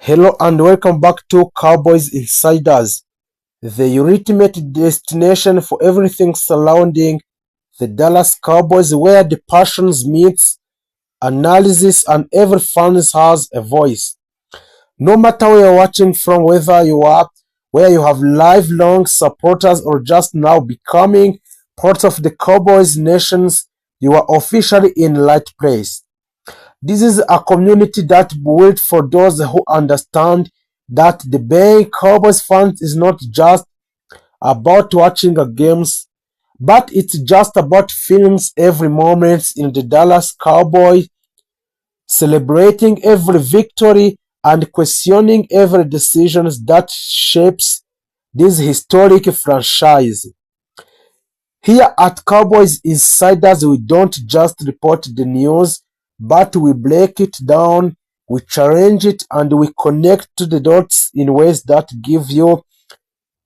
Hello and welcome back to Cowboys Insiders, the ultimate destination for everything surrounding the Dallas Cowboys, where the passions meets analysis and every fan has a voice. No matter where you're watching from, whether you are where you have lifelong supporters or just now becoming part of the Cowboys nations, you are officially in the right place. This is a community that built for those who understand that the being Cowboys fans is not just about watching a games, but it's just about feeling every moment in the Dallas Cowboys, celebrating every victory and questioning every decision that shapes this historic franchise. Here at Cowboys Insiders, we don't just report the news, but we break it down, we challenge it, and we connect to the dots in ways that give you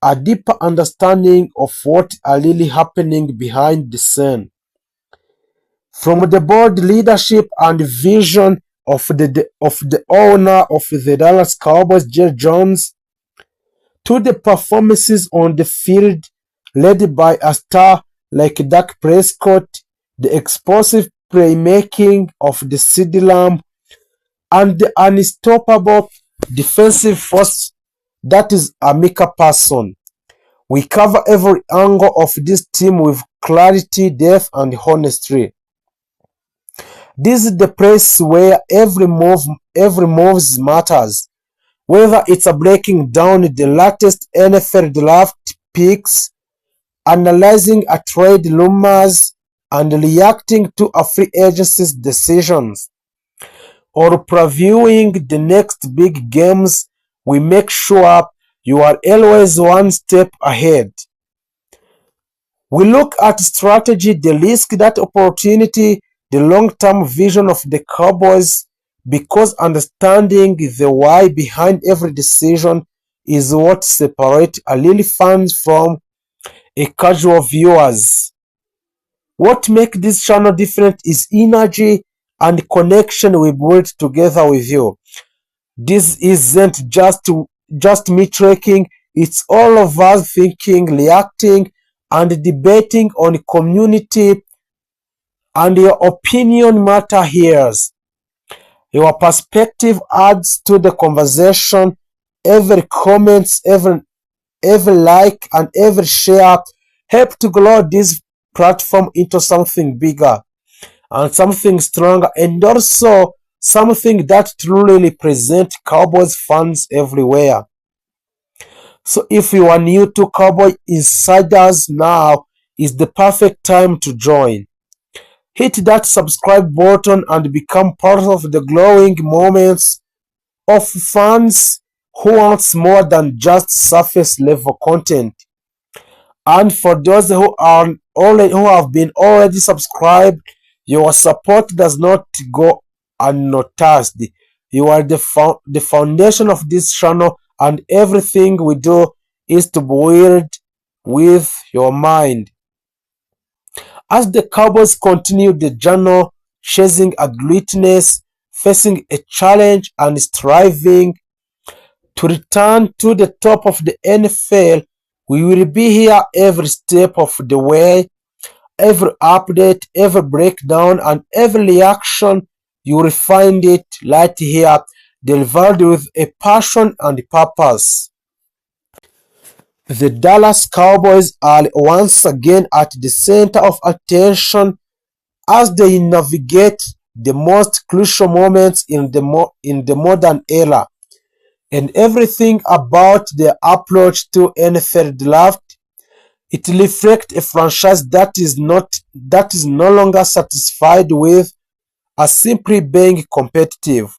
a deeper understanding of what are really happening behind the scene. From the board leadership and vision of the owner of the Dallas Cowboys, Jerry Jones, to the performances on the field led by a star like Dak Prescott, the explosive playmaking of the CD Lamb, and the unstoppable defensive force that is Amika Parson. We cover every angle of this team with clarity, depth, and honesty. This is the place where every move matters. Whether it's a breaking down the latest NFL draft picks, analyzing a trade rumors, and reacting to a free agency's decisions, or previewing the next big games, we make sure you are always one step ahead. We look at strategy, the risk, that opportunity, the long-term vision of the Cowboys, because understanding the why behind every decision is what separates a real fan from a casual viewers. What makes this channel different is energy and connection we build together with you. This isn't just me tracking, it's all of us thinking, reacting, and debating on community, and your opinion matter here. Your perspective adds to the conversation. Every comment, every like, and every share help to grow this platform into something bigger and something stronger, and also something that truly represents Cowboys fans everywhere. So if you are new to Cowboy Insiders, now is the perfect time to join. Hit that subscribe button and become part of the glowing moments of fans who wants more than just surface level content. And for those who have been already subscribed, your support does not go unnoticed. You are the foundation of this channel, and everything we do is to build with your mind. As the Cowboys continue the journey, chasing a greatness, facing a challenge, and striving to return to the top of the NFL, we will be here every step of the way, every update, every breakdown, and every reaction. You will find it right here, delivered with a passion and purpose. The Dallas Cowboys are once again at the center of attention as they navigate the most crucial moments in the modern era, and everything about their approach to NFL draft, it reflects a franchise that is no longer satisfied with simply being competitive.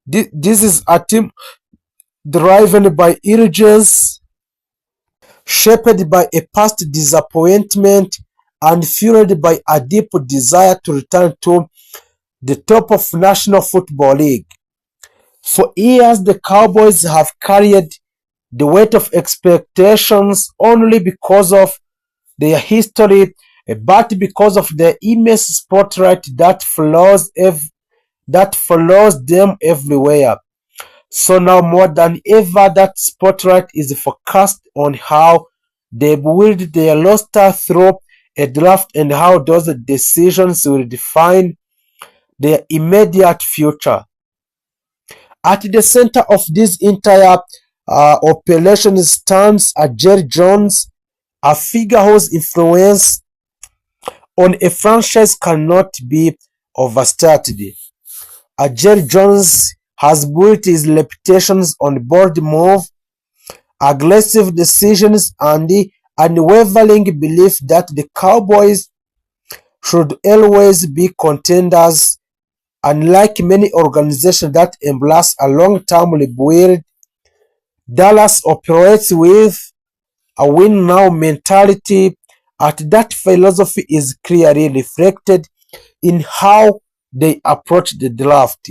This is a team driven by urgency, shaped by a past disappointment, and fueled by a deep desire to return to the top of National Football League. For years, the Cowboys have carried the weight of expectations only because of their history, but because of the immense spotlight that follows them everywhere. So now more than ever, that spotlight is focused on how they build their roster through a draft and how those decisions will define their immediate future. At the center of this entire operation stands a Jerry Jones, a figure whose influence on a franchise cannot be overstated. Jerry Jones has built his reputation on bold move, aggressive decisions, and the unwavering belief that the Cowboys should always be contenders. Unlike many organizations that embrace a long-term rebuild, Dallas operates with a win-now mentality, and that philosophy is clearly reflected in how they approach the draft.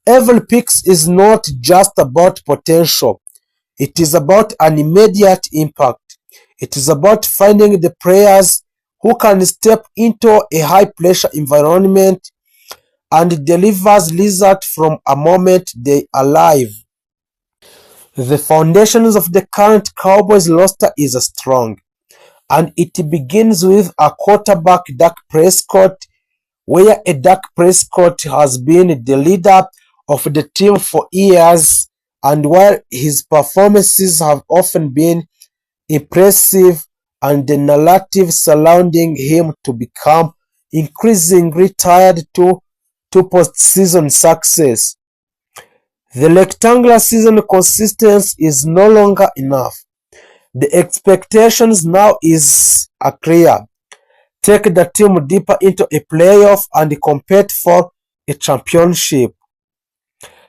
Every pick is not just about potential, it is about an immediate impact. It is about finding the players who can step into a high-pressure environment and delivers results from a moment they arrive. The foundations of the current Cowboys roster is strong, and it begins with a quarterback, Dak Prescott, where a Dak Prescott has been the leader of the team for years, and while his performances have often been impressive and the narrative surrounding him to become increasingly tied to postseason success, the rectangular season consistency is no longer enough. The expectations now is clear. Take the team deeper into a playoff and compete for a championship.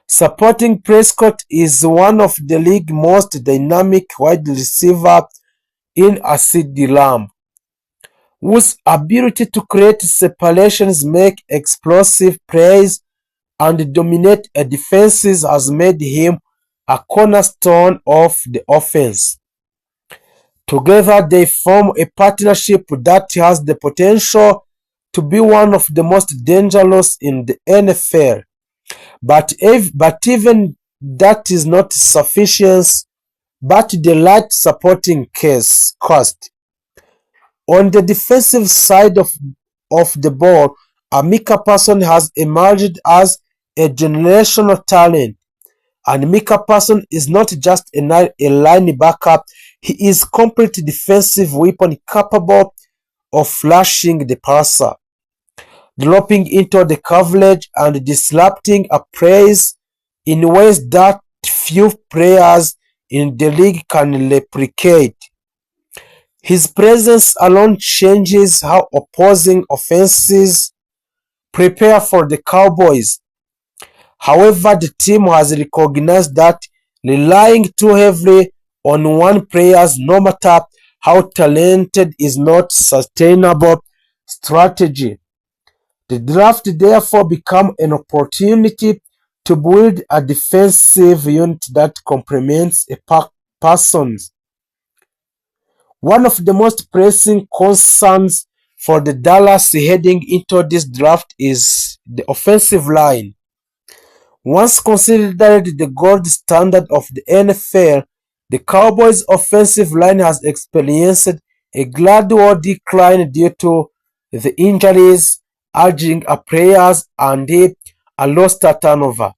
Supporting Prescott is one of the league's most dynamic wide receivers in a CeeDee Lamb, whose ability to create separations, make explosive plays, and dominate a defense has made him a cornerstone of the offense. Together, they form a partnership that has the potential to be one of the most dangerous in the NFL. But even that is not sufficient, but the right supporting cost. On the defensive side of the ball, Micah Parsons has emerged as a generational talent. And Micah Parsons is not just a linebacker, he is a complete defensive weapon capable of flashing the passer, dropping into the coverage, and disrupting a plays in ways that few players in the league can replicate. His presence alone changes how opposing offenses prepare for the Cowboys. However, the team has recognized that relying too heavily on one player, no matter how talented, is not sustainable strategy. The draft therefore becomes an opportunity to build a defensive unit that complements a person's. One of the most pressing concerns for the Dallas heading into this draft is the offensive line. Once considered the gold standard of the NFL, the Cowboys' offensive line has experienced a gradual decline due to the injuries, aging players, and a roster turnover.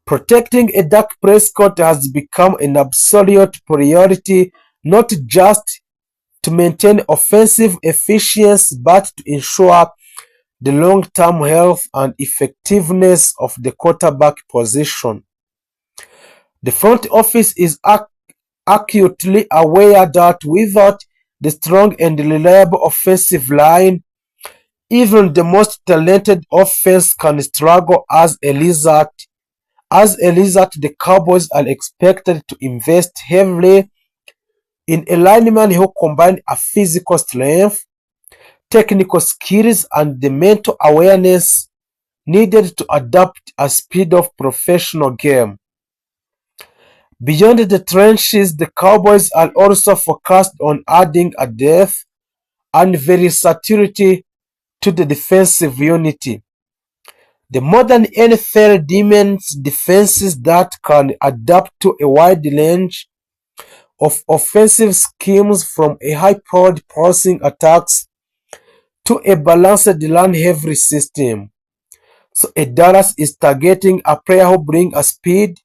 Protecting a Dak Prescott has become an absolute priority, not just to maintain offensive efficiency but to ensure the long-term health and effectiveness of the quarterback position. The front office is acutely aware that without the strong and reliable offensive line, even the most talented offense can struggle. As a result, the Cowboys are expected to invest heavily in a lineman who combines a physical strength, technical skills, and the mental awareness needed to adapt a speed of professional game. Beyond the trenches, the Cowboys are also focused on adding a depth and versatility to the defensive unity. The modern NFL demands defenses that can adapt to a wide range of offensive schemes, from a high-powered passing attacks to a balanced run-heavy system. So a Dallas is targeting a player who brings a speed,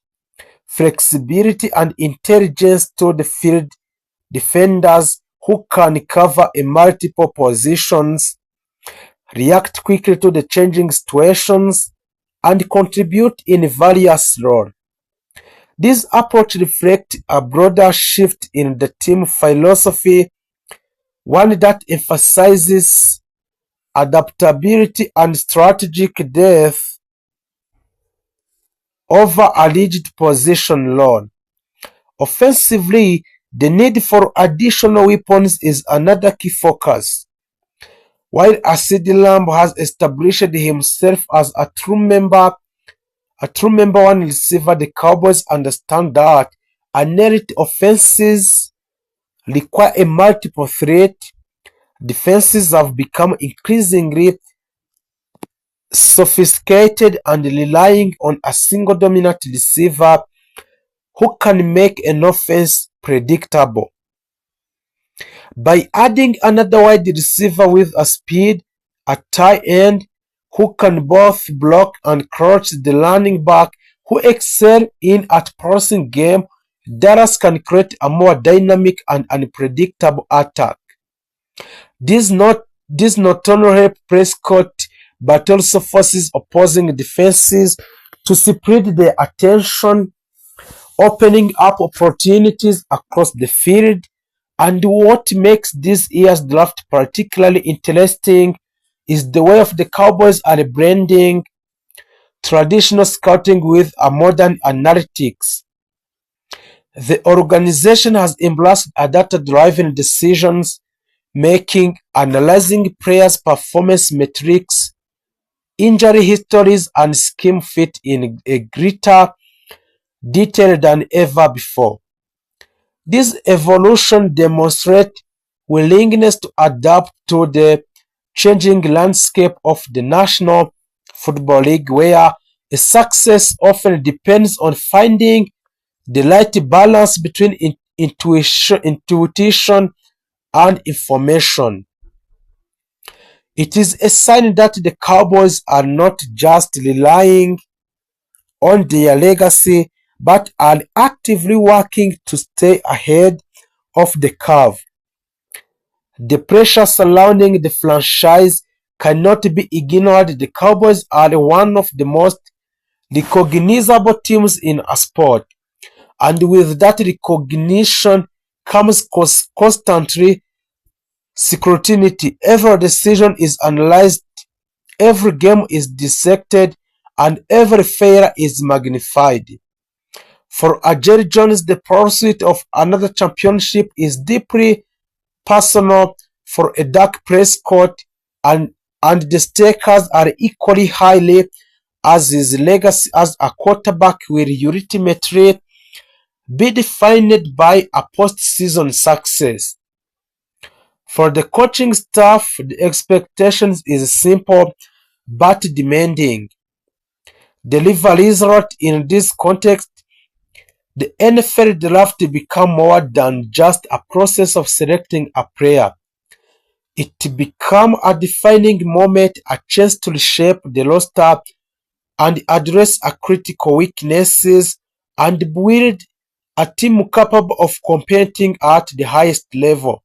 flexibility, and intelligence to the field, defenders who can cover in multiple positions, react quickly to the changing situations, and contribute in various roles. This approach reflects a broader shift in the team philosophy, one that emphasizes adaptability and strategic depth over a rigid position role. Offensively, the need for additional weapons is another key focus. While CeeDee Lamb has established himself as a true number one receiver, the Cowboys understand that elite offenses require a multiple threat. Defenses have become increasingly sophisticated and relying on a single dominant receiver who can make an offense predictable. By adding another wide receiver with a speed, a tight end who can both block and crush the running back who excel in at passing game, Dallas can create a more dynamic and unpredictable attack. This not only helps Prescott but also forces opposing defenses to spread their attention, opening up opportunities across the field. And what makes this year's draft particularly interesting is the way of the Cowboys are blending traditional scouting with a modern analytics. The organization has embraced a data-driven decisions making, analyzing players' performance metrics, injury histories, and scheme fit in a greater detail than ever before. This evolution demonstrates willingness to adapt to the changing landscape of the National Football League, where a success often depends on finding the right balance between intuition and information. It is a sign that the Cowboys are not just relying on their legacy but are actively working to stay ahead of the curve. The pressure surrounding the franchise cannot be ignored. The Cowboys are one of the most recognizable teams in a sport, and with that recognition comes constantly scrutiny. Every decision is analyzed, every game is dissected, and every failure is magnified. For Jerry Jones, the pursuit of another championship is deeply personal. For a Dak Prescott, and the stakes are equally highly, as his legacy as a quarterback will ultimately be defined by a postseason success. For the coaching staff, the expectations is simple but demanding. Deliver results. In this context, the NFL draft become more than just a process of selecting a player. It become a defining moment, a chance to reshape the roster and address a critical weaknesses and build a team capable of competing at the highest level.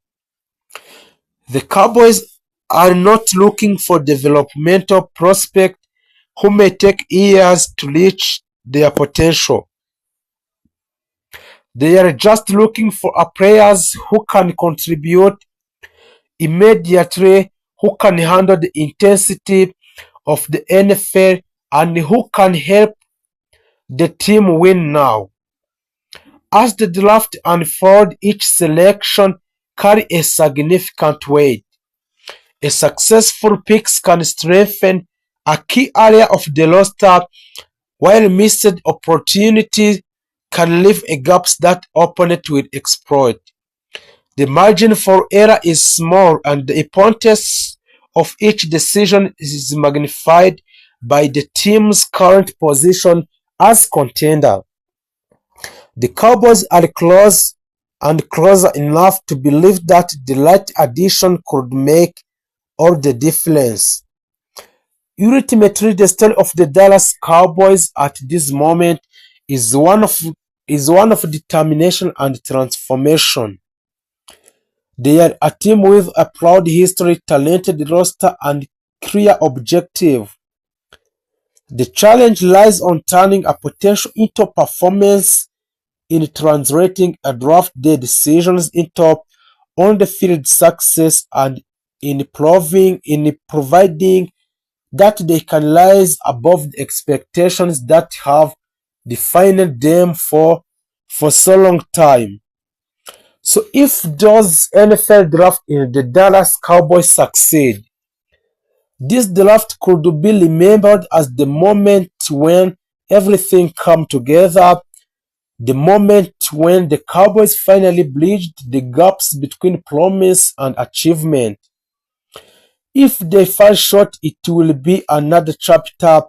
The Cowboys are not looking for developmental prospects who may take years to reach their potential. They are just looking for players who can contribute immediately, who can handle the intensity of the NFL, and who can help the team win now. As the draft unfolds, each selection carries a significant weight. A successful pick can strengthen a key area of the roster, while missed opportunities can leave gaps that opponents will exploit. The margin for error is small, and the importance of each decision is magnified by the team's current position as contender. The Cowboys are close and closer enough to believe that the right addition could make all the difference. Ultimately, the story of the Dallas Cowboys at this moment is one of determination and transformation. They are a team with a proud history, talented roster, and clear objective. The challenge lies on turning a potential into performance, in translating a draft day decisions into on-the-field success, and in providing that they can rise above the expectations that have defined them for so long time. So if those NFL draft in the Dallas Cowboys succeed, this draft could be remembered as the moment when everything came together, the moment when the Cowboys finally bridged the gaps between promise and achievement. If they fall short, it will be another chapter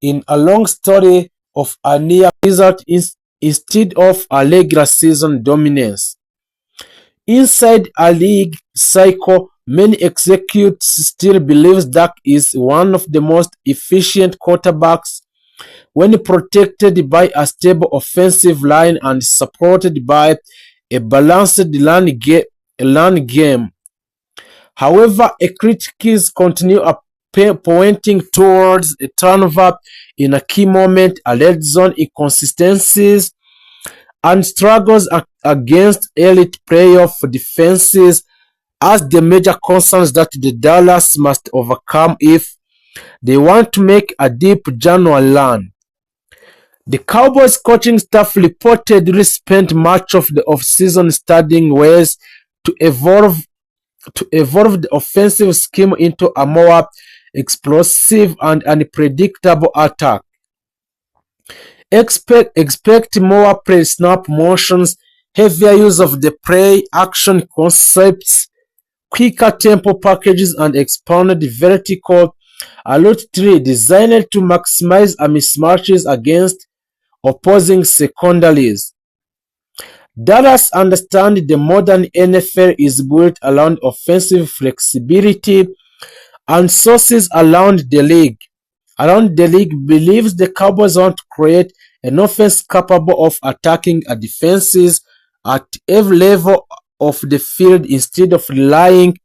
in a long story of a near result instead of a regular season dominance. Inside a league cycle, many executives still believe Dak is one of the most efficient quarterbacks when protected by a stable offensive line and supported by a balanced run game. However, critics continue pointing towards a turnover in a key moment, a red zone inconsistencies, and struggles against elite playoff defenses as the major concerns that the Dallas must overcome if they want to make a deep January run. The Cowboys coaching staff reportedly spent much of the offseason studying ways to evolve the offensive scheme into a more explosive and unpredictable attack. Expect more pre-snap motions, heavier use of the play action concepts, quicker tempo packages, and expanded vertical route tree designed to maximize mismatches against opposing secondaries. Dallas understands the modern NFL is built around offensive flexibility, and sources around the league believes the Cowboys want to create an offense capable of attacking a defenses at every level of the field instead of relying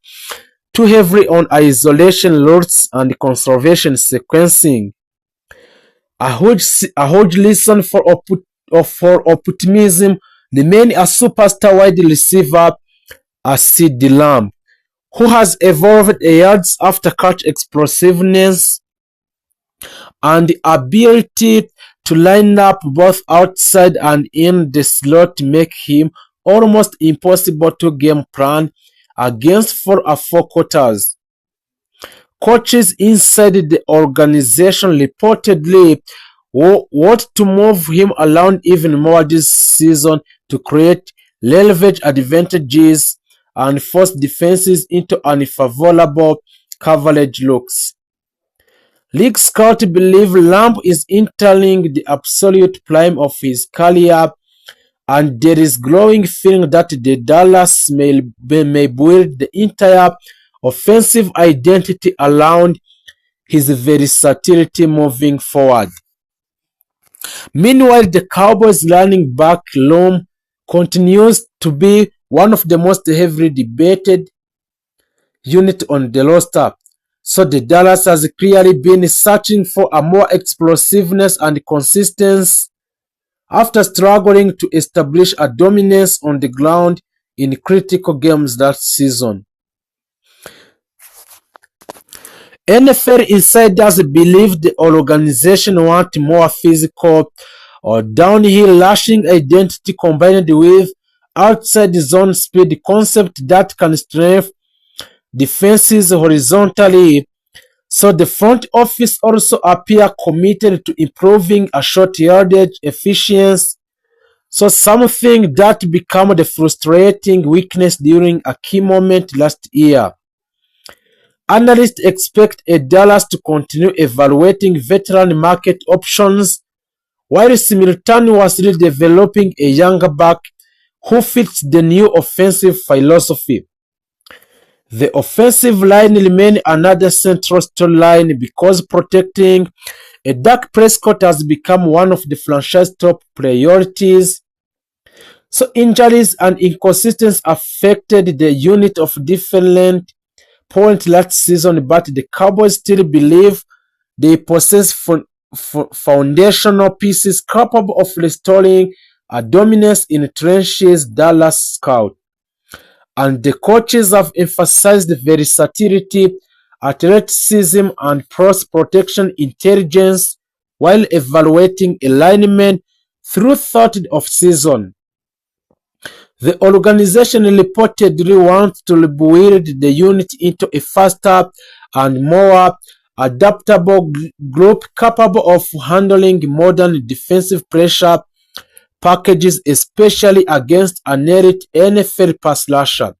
too heavily on isolation routes and conservation sequencing. A huge reason for optimism remain a superstar wide receiver, a CeeDee Lamb, who has evolved a yards after catch explosiveness and the ability to line up both outside and in the slot make him almost impossible to game plan against for a 4 quarters. Coaches inside the organization reportedly want to move him around even more this season to create leverage advantages and force defenses into unfavorable coverage looks. League scouts believe Lamb is entering the absolute prime of his career, and there is growing feeling that the Dallas may build the entire offensive identity around his versatility moving forward. Meanwhile, the Cowboys running back room continues to be one of the most heavily debated units on the roster. So the Dallas has clearly been searching for a more explosiveness and consistency after struggling to establish a dominance on the ground in critical games that season. NFL insiders believe the organization wants more physical or downhill rushing identity combined with outside zone speed concept that can strengthen defenses horizontally. So the front office also appear committed to improving a short yardage efficiency. So something that became the frustrating weakness during a key moment last year. Analysts expect Dallas to continue evaluating veteran market options while simultaneously developing a younger back who fits the new offensive philosophy. The offensive line remains another central storyline because protecting Dak Prescott has become one of the franchise's top priorities. So injuries and inconsistencies affected the unit of different points last season, but the Cowboys still believe they possess foundational pieces capable of restoring a dominance in trenches. Dallas scout and the coaches have emphasized versatility, athleticism, and cross protection intelligence while evaluating alignment through third of season. The organization reportedly wants to build the unit into a faster and more adaptable group capable of handling modern defensive pressure packages, especially against an elite NFL pass rusher.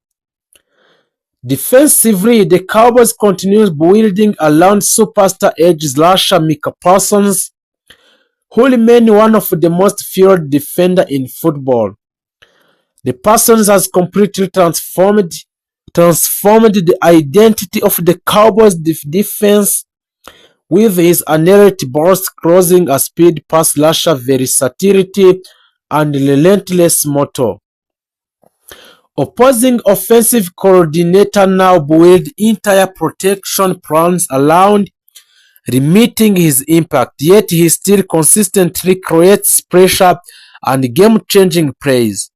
Defensively, the Cowboys continue building around superstar edge rusher Micah Parsons, who remains one of the most feared defenders in football. The Parsons has completely transformed the identity of the Cowboys defense with his elite burst, crossing a speed pass rusher versatility and relentless motor. Opposing offensive coordinator now build entire protection plans around limiting his impact, yet he still consistently creates pressure and game-changing plays.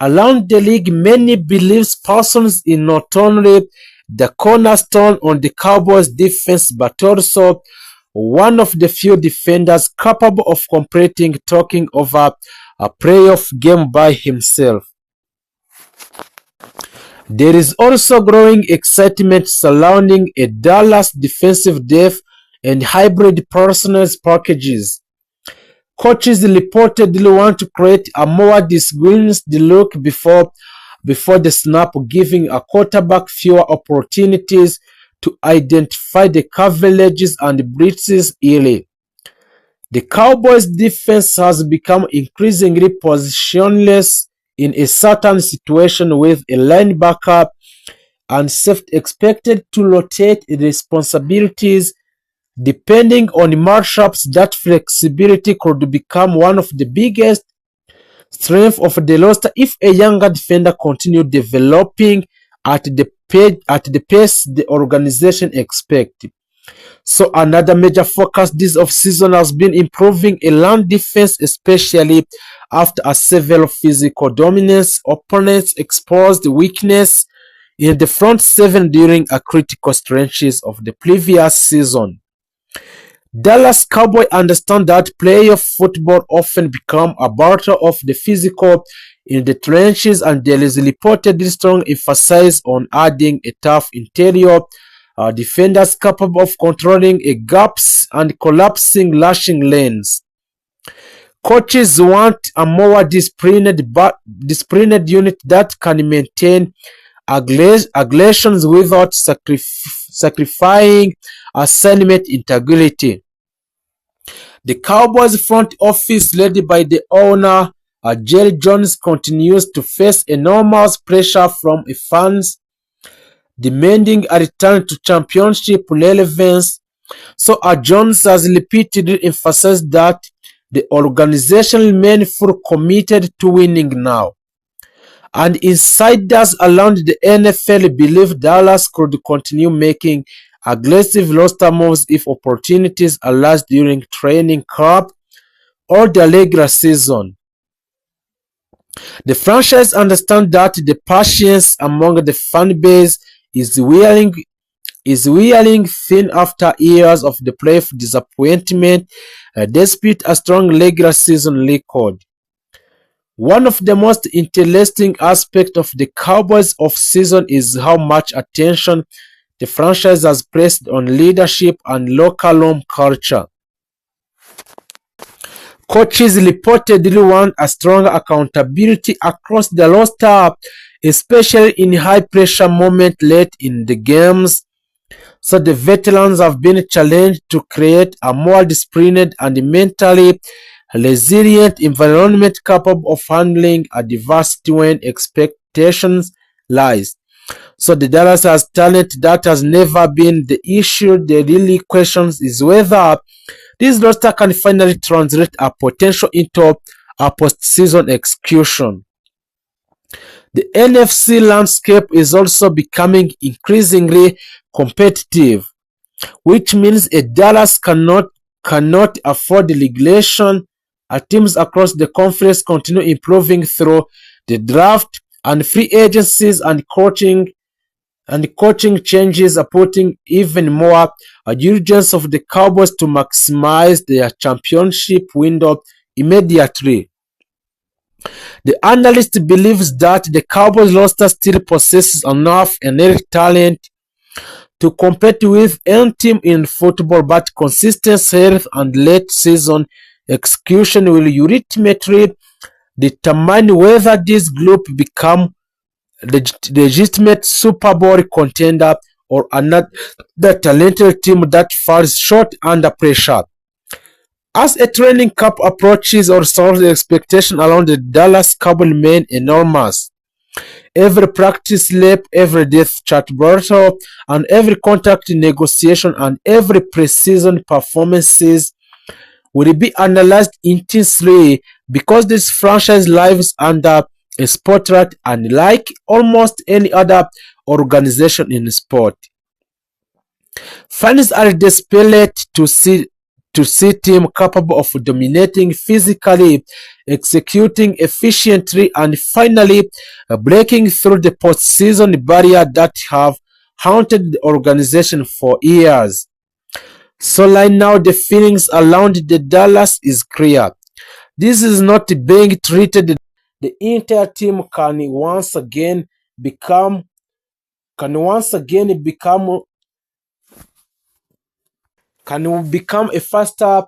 Around the league, many believe Parsons is not only the cornerstone on the Cowboys defense but also one of the few defenders capable of completing taking over a playoff game by himself. There is also growing excitement surrounding a Dallas defensive depth and hybrid personnel packages. Coaches reportedly want to create a more disguised look before the snap, giving a quarterback fewer opportunities to identify the coverages and blitzes early. The Cowboys defense has become increasingly positionless in a certain situation, with a linebacker and safety expected to rotate responsibilities depending on matchups. That flexibility could become one of the biggest strengths of the roster if a younger defender continues developing at the pace the organization expects. So another major focus this offseason has been improving a land defense, especially after a severe physical dominance. Opponents exposed weakness in the front seven during a critical stretches of the previous season. Dallas Cowboys understand that playoff football often becomes a battle of the physical in the trenches, and there is reportedly strong emphasis on adding a tough interior defenders capable of controlling gaps and collapsing lashing lanes. Coaches want a more disciplined unit that can maintain aggressions without sacrificing assignment integrity. The Cowboys front office, led by the owner Jerry Jones, continues to face enormous pressure from fans demanding a return to championship relevance. So Jones has repeatedly emphasized that the organization remains fully committed to winning now. And insiders around the NFL believe Dallas could continue making aggressive roster moves if opportunities arise during training camp or the regular season. The franchise understands that the patience among the fan base is wearing thin after years of the playoff disappointment, despite a strong regular season record. One of the most interesting aspects of the Cowboys offseason is how much attention the franchise has placed on leadership and locker room culture. Coaches reportedly want a stronger accountability across the roster, especially in high-pressure moments late in the games. So the veterans have been challenged to create a more disciplined and mentally resilient environment capable of handling adversity when expectations rise. So the Dallas has talent that has never been the issue. The really questions is whether this roster can finally translate a potential into a postseason execution. The NFC landscape is also becoming increasingly competitive, which means a Dallas cannot afford regulation. Teams across the conference continue improving through the draft and free agencies and coaching changes are putting even more urgency of the Cowboys to maximize their championship window immediately. The analyst believes that the Cowboys roster still possesses enough elite talent to compete with any team in football, but consistent health and late season execution will ultimately determine whether this group become legitimate Super Bowl contender or another talented team that falls short under pressure. As a training camp approaches, or the expectation around the Dallas Cowboys remain enormous. Every practice lap, every depth chart battle, and every contract negotiation and every preseason performances will be analyzed intensely because this franchise lives under a spotlight unlike almost any other organization in sport. Fans are desperate to see team capable of dominating physically, executing efficiently, and finally breaking through the postseason barrier that have haunted the organization for years. So right now the feelings around the Dallas is clear. This is not being treated. The entire team can once again become a faster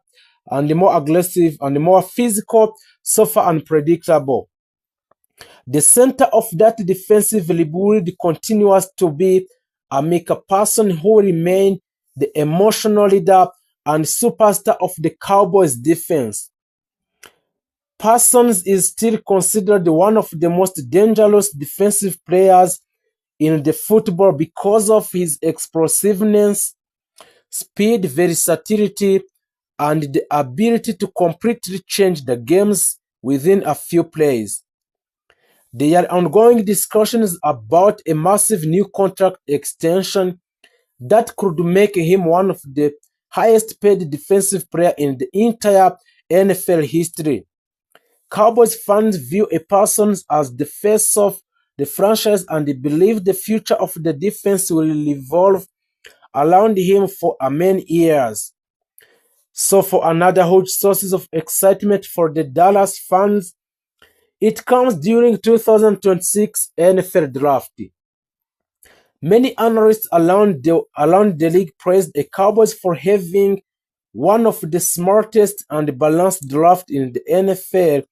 and more aggressive and more physical, softer and predictable. The center of that defensive rebuild continues to be Amika Person, who remain the emotional leader and superstar of the Cowboys defense. Parsons is still considered one of the most dangerous defensive players in the football because of his explosiveness, speed, versatility, and the ability to completely change the games within a few plays. There are ongoing discussions about a massive new contract extension that could make him one of the highest paid defensive players in the entire NFL history. Cowboys fans view a Parsons as the face of the franchise and believe the future of the defense will evolve around him for many years. So for another huge source of excitement for the Dallas fans, it comes during 2026 NFL Draft. Many analysts around the league praised the Cowboys for having one of the smartest and balanced drafts in the NFL.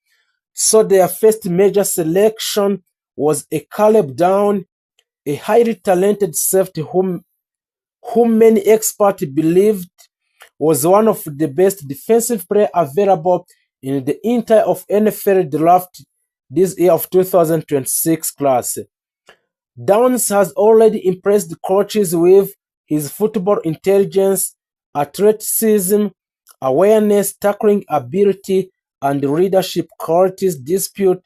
So their first major selection was a Caleb Down, a highly talented safety whom many experts believed was one of the best defensive players available in the entire of NFL draft this year of 2026 class. Downs has already impressed coaches with his football intelligence, athleticism, awareness, tackling ability, and leadership qualities despite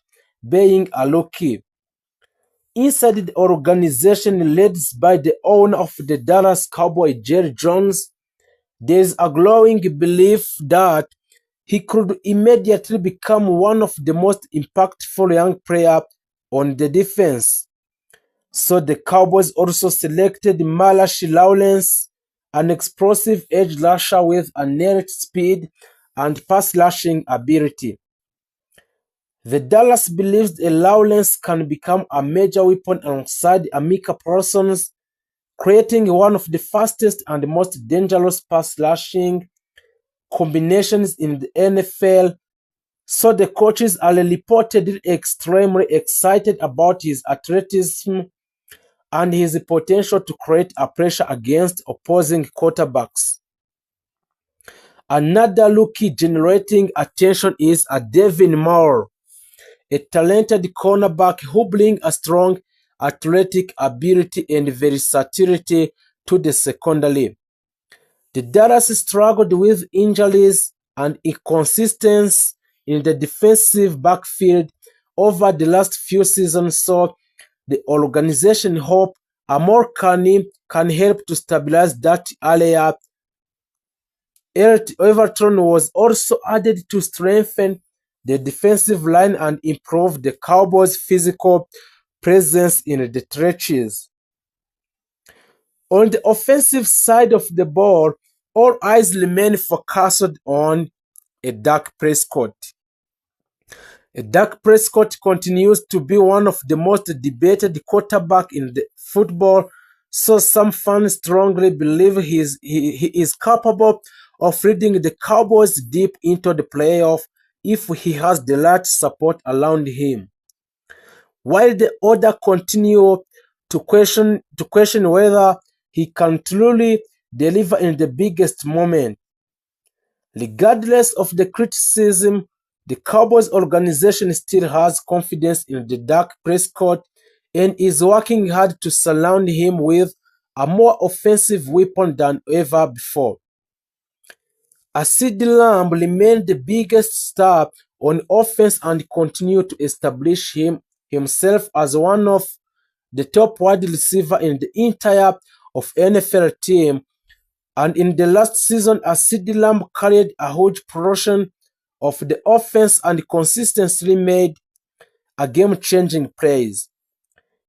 being a rookie. Inside the organization led by the owner of the Dallas Cowboys, Jerry Jones, there is a growing belief that he could immediately become one of the most impactful young players on the defense. So the Cowboys also selected Malachi Lawrence, an explosive edge rusher with innate speed and pass rushing ability. The Dallas believes that Lawrence can become a major weapon alongside Amika Parsons, creating one of the fastest and most dangerous pass rushing combinations in the NFL. So the coaches are reportedly extremely excited about his athleticism and his potential to create a pressure against opposing quarterbacks. Another rookie generating attention is Devin Moore, a talented cornerback who brings a strong athletic ability and versatility to the secondary. The Dallas struggled with injuries and inconsistency in the defensive backfield over the last few seasons, so the organization hopes Amor can help to stabilize that area. Everton was also added to strengthen the defensive line and improve the Cowboys' physical presence in the trenches. On the offensive side of the ball, all eyes remain focused on Dak Prescott. Dak Prescott continues to be one of the most debated quarterbacks in the football, so some fans strongly believe he is capable of leading the Cowboys deep into the playoffs if he has the right support around him. While the others continue to question whether he can truly deliver in the biggest moment. Regardless of the criticism, the Cowboys organization still has confidence in the Dak Prescott and is working hard to surround him with a more offensive weapon than ever before. CeeDee Lamb remained the biggest star on offense and continued to establish himself as one of the top wide receivers in the entire of NFL team. And in the last season, CeeDee Lamb carried a huge portion of the offense and consistently made a game-changing plays.